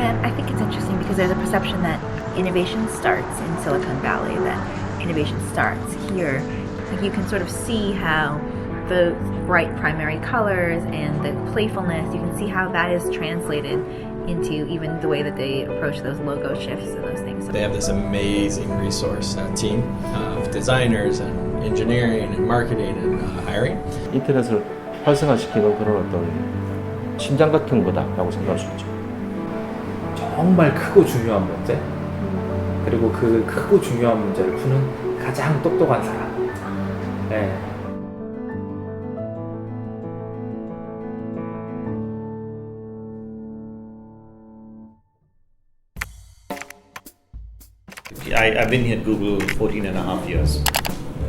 And I think it's interesting because there's a perception that innovation starts in Silicon Valley, that innovation starts here. Like you can sort of see how the bright primary colors and the playfulness, you can see how that is translated into even the way that they approach those logo shifts and those things. They have this amazing resource team of designers and engineering and marketing and hiring. 인터넷을 활성화시키는 그런 어떤 심장 같은 거다라고 생각할 수 있죠. 정말 크고 중요한 문제, 그리고 그 크고 중요한 문제를 푸는 가장 똑똑한 사람. 네. I've been here at Google 14 and a half years.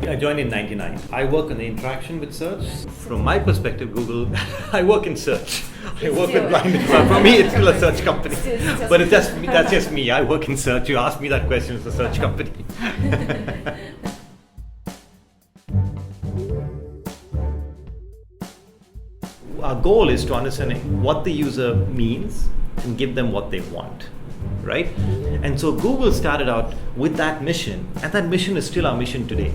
I joined in 99. I work on the interaction with search. From my perspective, Google, I work in search. I work with blind people. For me, it's still a search company. But it's just, that's just me. I work in search. You ask me that question, it's a search company. Our goal is to understand what the user means and give them what they want. Right? And so Google started out with that mission, and that mission is still our mission today.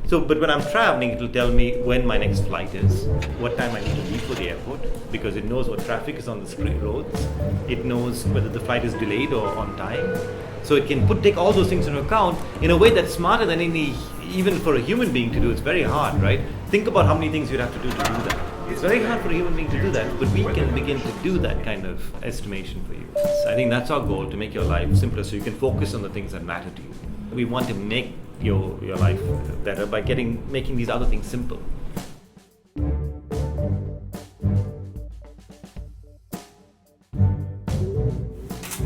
So, but when I'm traveling, it will tell me when my next flight is, what time I need to leave for the airport, because it knows what traffic is on the street roads. It knows whether the flight is delayed or on time. So it can take all those things into account in a way that's smarter than even for a human being to do. It's very hard, right? Think about how many things you'd have to do that. It's very hard for a human being to do that, but we can begin to do that kind of estimation for you. So I think that's our goal, to make your life simpler so you can focus on the things that matter to you. We want to make your life better by making these other things simple.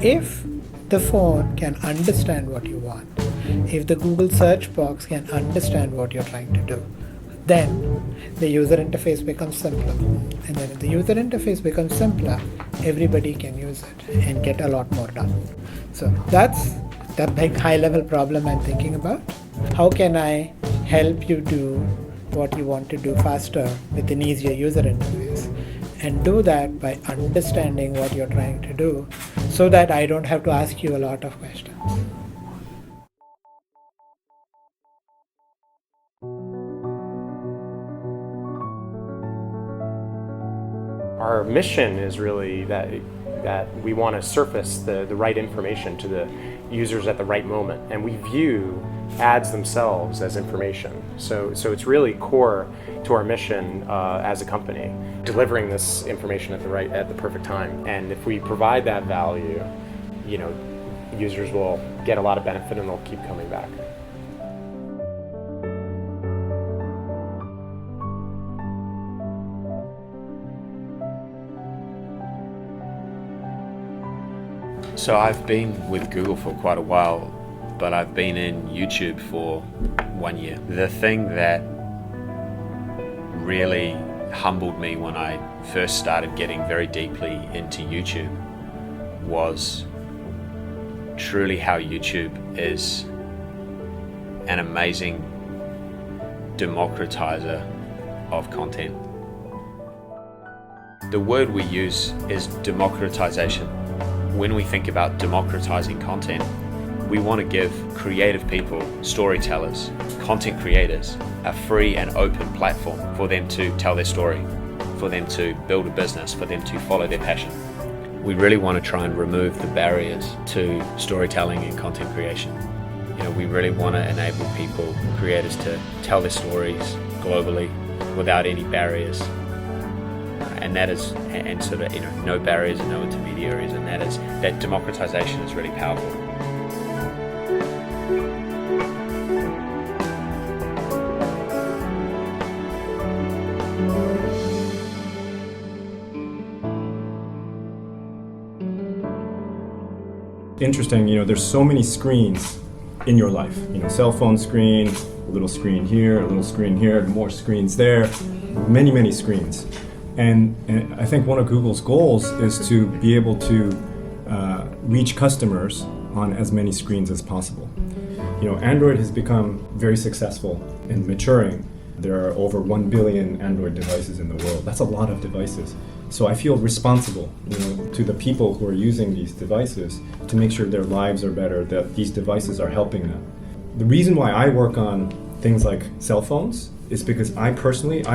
If the phone can understand what you want, if the Google search box can understand what you're trying to do, then the user interface becomes simpler. And then if the user interface becomes simpler, everybody can use it and get a lot more done. So that's the big high-level problem I'm thinking about. How can I help you do what you want to do faster with an easier user interface? And do that by understanding what you're trying to do so that I don't have to ask you a lot of questions. Our mission is really that we want to surface the right information to the users at the right moment, and we view ads themselves as information. So it's really core to our mission as a company, delivering this information at the perfect time. And if we provide that value, users will get a lot of benefit and they'll keep coming back. So I've been with Google for quite a while, but I've been in YouTube for 1 year. The thing that really humbled me when I first started getting very deeply into YouTube was truly how YouTube is an amazing democratizer of content. The word we use is democratization. When we think about democratizing content, we want to give creative people, storytellers, content creators, a free and open platform for them to tell their story, for them to build a business, for them to follow their passion. We really want to try and remove the barriers to storytelling and content creation. We really want to enable people, creators, to tell their stories globally without any barriers. And that is, and sort of, no barriers and no intermediaries, and that democratization is really powerful. Interesting, there's so many screens in your life. Cell phone screen, a little screen here, a little screen here, more screens there, many screens. And I think one of Google's goals is to be able to reach customers on as many screens as possible. Android has become very successful in maturing. There are over 1 billion Android devices in the world. That's a lot of devices. So I feel responsible, to the people who are using these devices to make sure their lives are better, that these devices are helping them. The reason why I work on things like cell phones is because I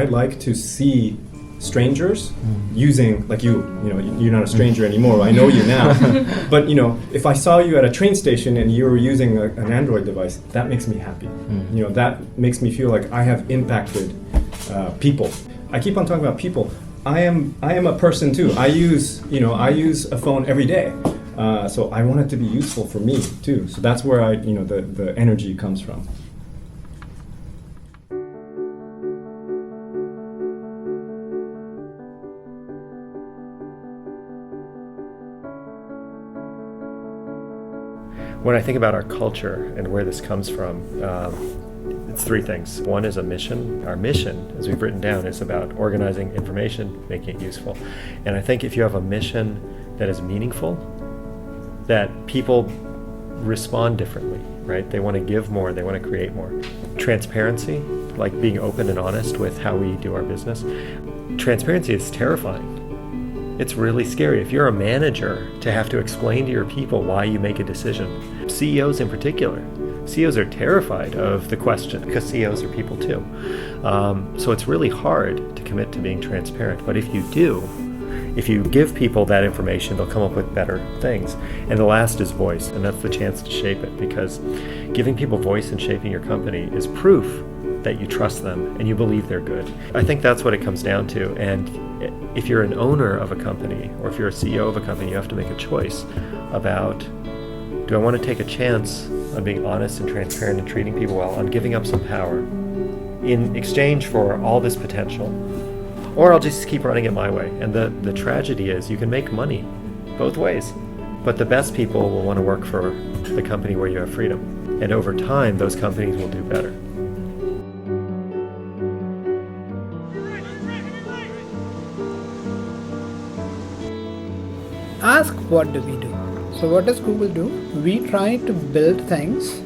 like to see strangers using, like you're not a stranger anymore, I know you now, but if I saw you at a train station and you were using an Android device, that makes me happy. That makes me feel like I have impacted people. I keep on talking about people. I am a person too. I use a phone every day. So I want it to be useful for me too. So that's where the energy comes from. When I think about our culture and where this comes from, it's three things. One is a mission. Our mission, as we've written down, is about organizing information, making it useful. And I think if you have a mission that is meaningful, that people respond differently, right? They want to give more, they want to create more. Transparency, like being open and honest with how we do our business. Transparency is terrifying. It's really scary. If you're a manager, to have to explain to your people why you make a decision. CEOs in particular. CEOs are terrified of the question, because CEOs are people too. So it's really hard to commit to being transparent. But if you do, if you give people that information, they'll come up with better things. And the last is voice, and that's the chance to shape it, because giving people voice and shaping your company is proof that you trust them and you believe they're good. I think that's what it comes down to. And if you're an owner of a company, or if you're a CEO of a company, you have to make a choice about, do I want to take a chance on being honest and transparent and treating people well, on giving up some power in exchange for all this potential, or I'll just keep running it my way. And the tragedy is you can make money both ways, but the best people will want to work for the company where you have freedom. And over time, those companies will do better. Ask, what do we do? So what does Google do? We try to build things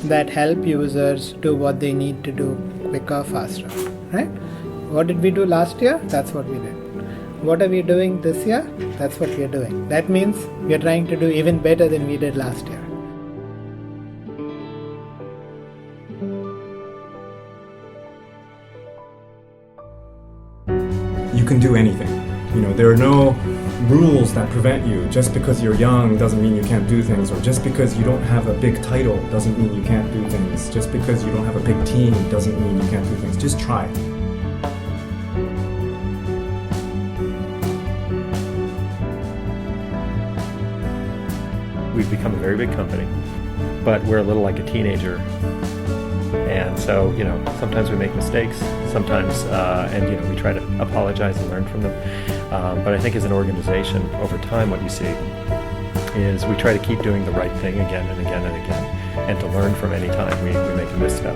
that help users do what they need to do quicker, faster, right? What did we do last year? That's what we did. What are we doing this year? That's what we are doing. That means we are trying to do even better than we did last year. You can do anything. There are no rules that prevent you. Just because you're young doesn't mean you can't do things, or just because you don't have a big title doesn't mean you can't do things. Just because you don't have a big team doesn't mean you can't do things. Just try. We've become a very big company, but we're a little like a teenager. And so, sometimes we make mistakes, sometimes, and we try to apologize and learn from them. But I think as an organization, over time, what you see is we try to keep doing the right thing again and again and again, and to learn from any time we make a misstep.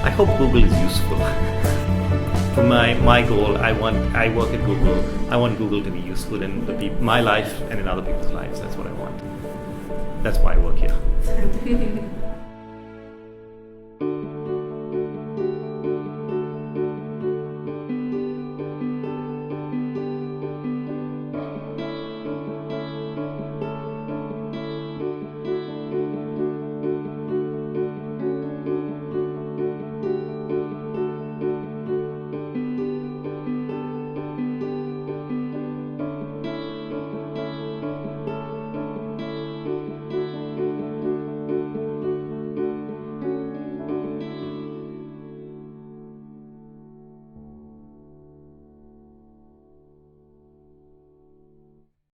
I hope Google is useful. For my goal, I work at Google. I want Google to be useful in my life and in other people's lives. That's what I want. That's why I work here.